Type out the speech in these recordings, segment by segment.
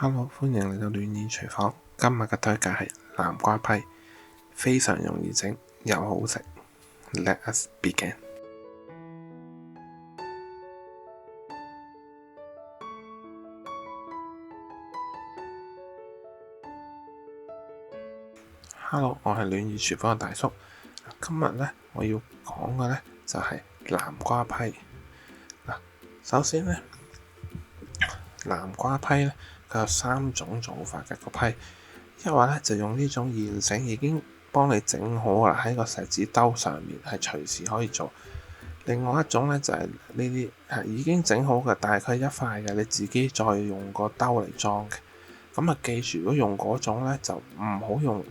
Hello，歡迎嚟到暖意廚房。今日嘅推介係南瓜批，非常容易整又好食。Let us begin。Hello，我係暖意廚房嘅大叔。今日呢，我要講嘅呢就係南瓜批。首先呢，南瓜批呢，佢有3種做法嘅個批。一話呢，就用呢種現成已經幫你整好啦，喺個錫紙兜上面係隨時可以做。另外一種呢，就係呢啲係已經整好嘅，但係佢一塊嘅，你自己再用個兜嚟裝嘅。咁啊，記住如果用嗰種呢，就唔好用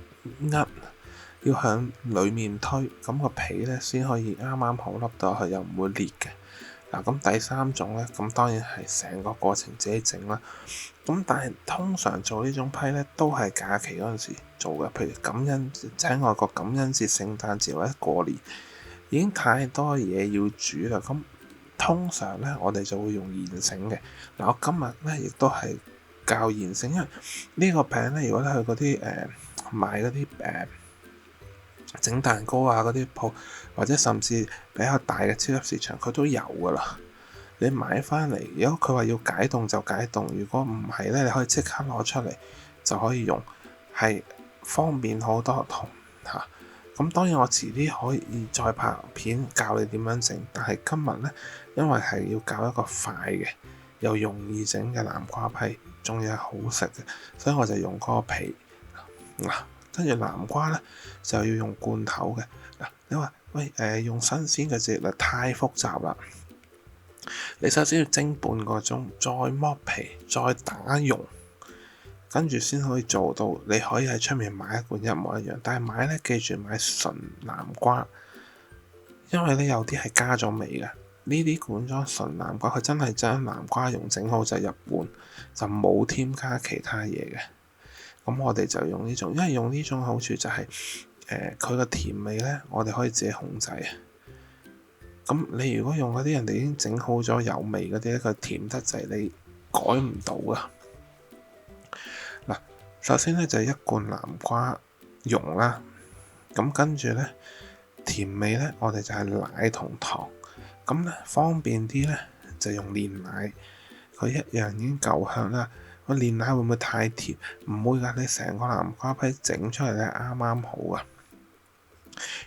要向裡面推，咁個皮呢先可以啱啱好凹到去，又唔會裂嘅。咁第3種呢，咁當然係成個過程自己整啦。咁但係通常做呢種批呢，都係假期嗰陣時做嘅，譬如感恩節，喺外國感恩節、聖誕節或者過年，已經太多嘢要煮啦。咁通常呢，我哋就會用現成嘅。我今日呢，亦都係教現成，因為呢個餅呢，如果你去嗰啲買嗰啲整蛋糕啊嗰啲鋪，或者甚至比較大嘅超級市場，佢都有噶啦。你買翻嚟，如果佢話要解凍就解凍，如果唔係呢，你可以即刻攞出嚟就可以用，係方便好多同嚇。咁當然我遲啲可以再拍片教你點樣整，但係今日呢，因為係要教一個快嘅又容易整嘅南瓜批，仲要係好食嘅，所以我就用嗰個皮嗱。跟住南瓜呢，就要用罐頭嘅嗱。你話喂用新鮮嘅啫，嗱太複雜啦。你首先要蒸半個鐘，再剝皮，再打溶，跟住先可以做到。你可以喺出面買一罐一模一樣，但係買呢，記住買純南瓜，因為呢有啲係加咗味嘅。呢啲罐裝純南瓜，佢真係將南瓜蓉整好就入罐，就冇添加其他嘢嘅。咁我哋就用呢種，因為用呢種好處就係佢個甜味呢，我哋可以自己控制。咁你如果用嗰啲人哋已經整好咗有味嗰啲咧，佢甜得滯，你改唔到噶。嗱，首先呢，就係一罐南瓜蓉啦，咁跟住呢，甜味呢，我哋就係奶同糖。咁呢，方便啲呢，就用煉奶，佢一樣已經夠香啦。個煉奶會唔會太甜？唔會㗎，你成個南瓜批整出嚟咧啱啱好啊！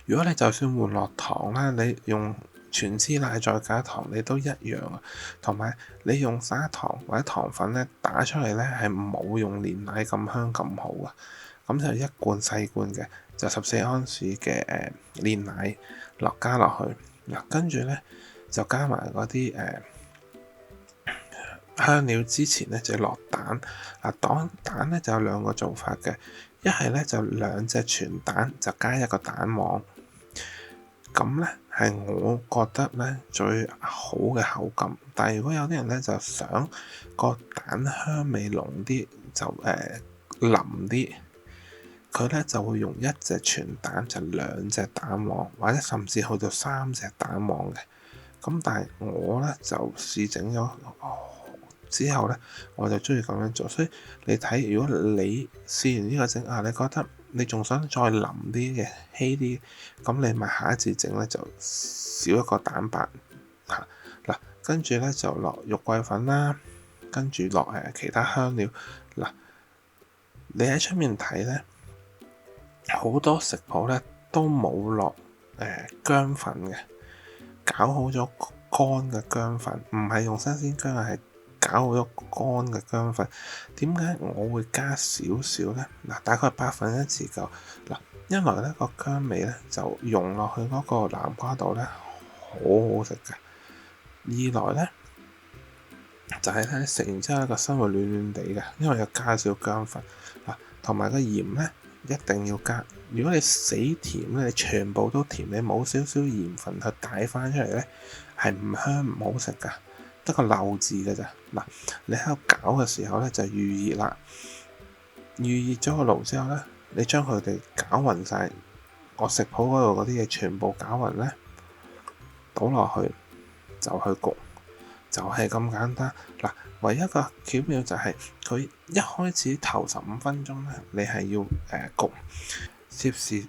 如果你就算換落糖啦，你用全脂奶再加糖，你都一樣啊。同埋你用砂糖或者糖粉咧打出嚟咧，係冇用煉奶咁香咁好啊。咁就一罐細罐嘅，就14安士嘅煉奶加落去嗱，跟住咧就加埋嗰啲香料。之前咧就落蛋蛋咧就有2個做法嘅，一係咧就2隻全蛋就加1個蛋黃，咁咧係我覺得咧最好嘅口感。但係如果有啲人咧就想個蛋香味濃啲，就腍啲，佢咧就會用1隻全蛋就2隻蛋黃，或者甚至去到3隻蛋黃嘅。咁但係我咧就試整咗之後呢，我就中意咁樣做，所以你睇，如果你試完呢個整你覺得你仲想再腍啲嘅稀啲，咁你咪下一次整呢，就少一個蛋白嗱，跟住呢，就落肉桂粉啦，跟住落其他香料嗱。你喺出面睇呢，好多食譜呢都冇落薑粉嘅，搞好咗乾嘅薑粉，唔係用新鮮薑，係搞好咗乾嘅薑粉。點解我會加少少呢？大概1%至夠嗱。一來呢個薑味呢就溶落去嗰個南瓜度呢，好好食嘅。二來呢就係咧食完之後個身會暖暖地嘅，因為有加少薑粉同埋個鹽呢一定要加。如果你死甜咧，你全部都甜，你冇少少鹽分去帶翻出嚟呢，係唔香唔好食噶。得個漏字嘅咋嗱，你喺度攪嘅時候咧就預熱啦，預熱咗個爐之後咧，你將佢哋攪勻晒，我食譜嗰度嗰啲嘢全部攪勻咧，倒落去就去焗，就係咁簡單。嗱，唯一一個巧妙就係佢一開始頭15分鐘咧，你係要焗攝氏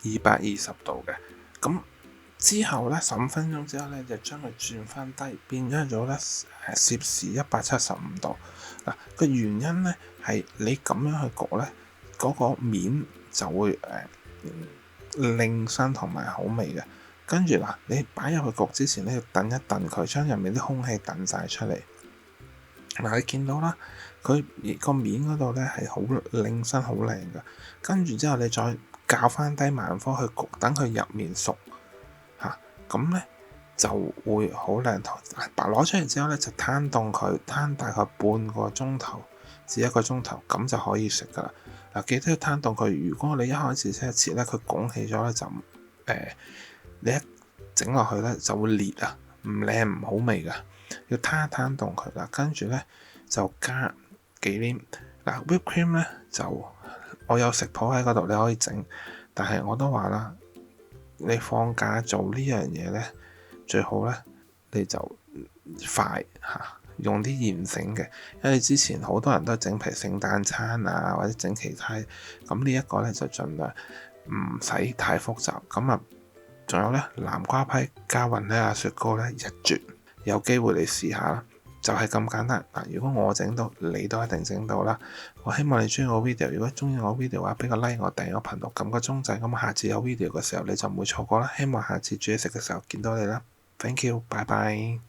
220度嘅。咁之後咧15分鐘之後咧，就將佢轉翻低，變咗咗咧攝氏175度。嗱，個原因咧係你咁樣去焗咧，嗰個面就會靚身同埋好味嘅。跟住嗱，你擺入去焗之前咧，要燉一燉佢，將入面啲空氣燉晒出嚟。嗱，你見到啦，佢個面嗰度咧係好靚身、好靚嘅。跟住之後，你再較翻低慢火去焗，等佢入面熟嚇，咁咧就會好靚。攞出嚟之後咧，就攤凍佢，攤大概半個鐘頭至1個鐘頭，咁就可以食噶啦。嗱，記得要攤凍佢。如果你一開始即係切咧，佢拱起咗咧就你一整落去咧就會裂啊，唔靚唔好味噶。要攤一攤凍佢啦，跟住咧就加忌廉。嗱，whipped cream 咧就我有食譜喺嗰度，你可以整。但係我都話啦，你放假做呢樣嘢咧，最好咧你就快嚇，用啲現成嘅。因為之前好多人都整譬如聖誕餐啊，或者整其他，咁呢一個咧就盡量唔使太複雜。咁啊，仲有咧南瓜批加雲呢拿雪糕咧一絕，有機會你試下啦，就係咁簡單。嗱，如果我整到，你都一定整到啦。我希望你中意我 video， 如果中意我 video 嘅話，俾個 like 我，訂閱我頻道，撳個鐘仔，咁下次有 video 嘅時候你就唔會錯過啦。希望下次煮嘢食嘅時候見到你啦。Thank you，拜拜。